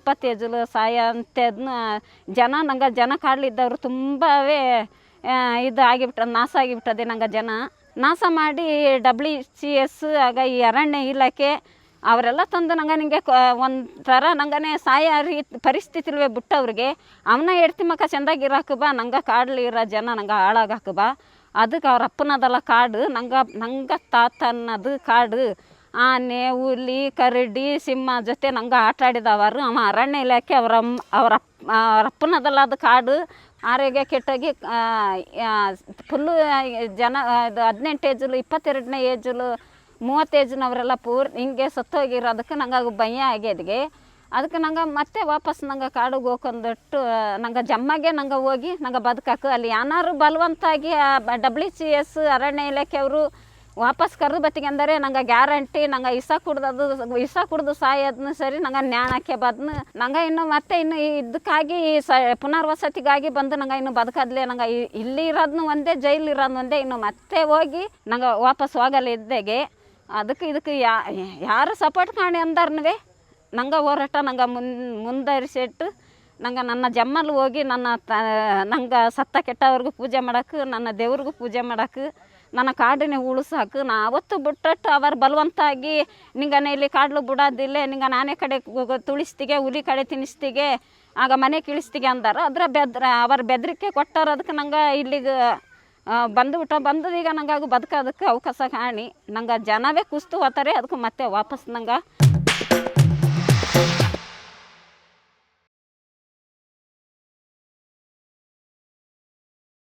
20 ಏಜಲು ಸಾಯ ಅಂತದನ್ನ ಜನ ಕಾಡ್ಲಿದ್ದವರು ತುಂಬಾ ಇದು ಆಗಿಬಿಟ್ಟ ನಾಶ ಆಗಿಬಿಟ್ಟದೆ ನಂಗೆ ಜನ ನಾಶ ಮಾಡಿ WCS ಆಗ ಈ ಅರಣ್ಯ ಇಲಾಖೆ ಅವರೆಲ್ಲ ತಂದು ನಿಂಗೆ ಒಂಥರ ನಂಗನೆ ಸಾಯ ಪರಿಸ್ಥಿತಿಲ್ವೇ ಬಿಟ್ಟವ್ರಿಗೆ ಅವನ್ನ ಎಡ್ತಿ ಮಕ್ಕ ಚೆಂದಾಗಿರಾಕ ಬಾ ನಂಗೆ ಕಾಡ್ಲಿರೋ ಜನ ನಂಗೆ ಹಾಳಾಗಾಕ ಬಾ ಅದಕ್ಕೆ ಅವ್ರ ಅಪ್ಪನದಲ್ಲ ಕಾಡು ನಂಗೆ ತಾತನ್ನದು ಕಾಡು ಆನೆ ಹುಲಿ ಕರಡಿ ಸಿಂಹ ಜೊತೆ ನಂಗೆ ಆಟ ಆಡಿದವರು ಅವ ಅರಣ್ಯ ಇಲಾಖೆ ಅವರ ಅಪ್ಪನದಲ್ಲ ಅದು ಕಾಡು ಆರೋಗ್ಯ ಕೆಟ್ಟಾಗಿ ಫುಲ್ಲು ಜನ ಇದು 18 ಏಜಲು 22ನೇ ಏಜಲು 30 ಏಜ್ನವರೆಲ್ಲ ಹಿಂಗೆ ಸತ್ತೋಗಿರೋದಕ್ಕೆ ನಂಗೆ ಭಯ ಆಗ್ಯದ್ಗೆ ಅದಕ್ಕೆ ನಂಗೆ ಮತ್ತೆ ವಾಪಸ್ ನಂಗೆ ಕಾಡಿಗೆ ಹೋಗ್ಕೊಂಡ್ಬಿಟ್ಟು ನಂಗೆ ಜಮ್ಮಗೆ ನಂಗೆ ಹೋಗಿ ನಂಗೆ ಬದುಕಾಕು ಅಲ್ಲಿ ಏನಾರು ಬಲವಂತಾಗಿ WCS ಅರಣ್ಯ ಇಲಾಖೆಯವರು ವಾಪಸ್ ಕರೆದು ಬತ್ತಿಗೆ ಅಂದರೆ ನಂಗೆ ಗ್ಯಾರಂಟಿ ನಂಗೆ ಇಸ ಕುಡ್ದು ಸಾಯೋದನ್ನು ಸರಿ ನಂಗೆ ನ್ಯಾಣಕ್ಕೆ ಬದ್ನು ನಂಗೆ ಇನ್ನು ಇದಕ್ಕಾಗಿ ಪುನರ್ವಸತಿಗಾಗಿ ಬಂದು ನಂಗೆ ಇನ್ನು ಬದುಕದ್ಲೆ ನಂಗೆ ಇಲ್ಲಿ ಇರೋದನ್ನು ಒಂದೇ ಜೈಲು ಇರೋದು ಒಂದೇ ಇನ್ನು ಮತ್ತೆ ಹೋಗಿ ನಂಗೆ ವಾಪಸ್ ಹೋಗಲ್ಲ ಇದ್ದಾಗೆ ಇದಕ್ಕೆ ಯಾರು ಸಪೋರ್ಟ್ ಮಾಡಿ ಅಂದಾರ್ನವೇ ನಂಗೆ ಹೋರಾಟ ನಂಗೆ ಮುಂದರಿಸಿಟ್ಟು ನಂಗೆ ನನ್ನ ಜಮ್ಮಲ್ಲಿ ಹೋಗಿ ನಂಗೆ ಸತ್ತ ಕೆಟ್ಟವ್ರಿಗೂ ಪೂಜೆ ಮಾಡೋಕೆ ನನ್ನ ದೇವ್ರಿಗೂ ಪೂಜೆ ಮಾಡೋಕೆ ನನ್ನ ಕಾಡನ್ನೇ ಉಳಿಸಾಕು ನಾ ಅವತ್ತು ಬಿಟ್ಟಟ್ಟು ಅವರು ಬಲವಂತಾಗಿ ನಿಂಗನೆ ಇಲ್ಲಿ ಕಾಡ್ಲು ಬಿಡೋದಿಲ್ಲ ನಿಂಗೆ ನಾನೇ ಕಡೆ ತುಳಿಸ್ತಿಗೆ ಹುಲಿ ಕಡೆ ತಿನ್ನಿಸ್ತಿಗೆ ಆಗ ಮನೆ ಕೀಳಿಸ್ತಿಗೆ ಅಂದಾರ ಅವ್ರ ಬೆದರಿಕೆ ಕೊಟ್ಟಾರ ಅದಕ್ಕೆ ನಂಗೆ ಇಲ್ಲಿಗೆ ಬಂದದೀಗ ನಂಗೆ ಬದುಕೋದಕ್ಕೆ ಅವಕಾಶ ಕಾಣಿ ನಂಗೆ ಜನವೇ ಕುಸ್ತು ಹೋಗ್ತಾರೆ ಅದಕ್ಕೆ ಮತ್ತೆ ವಾಪಸ್ ನಂಗೆ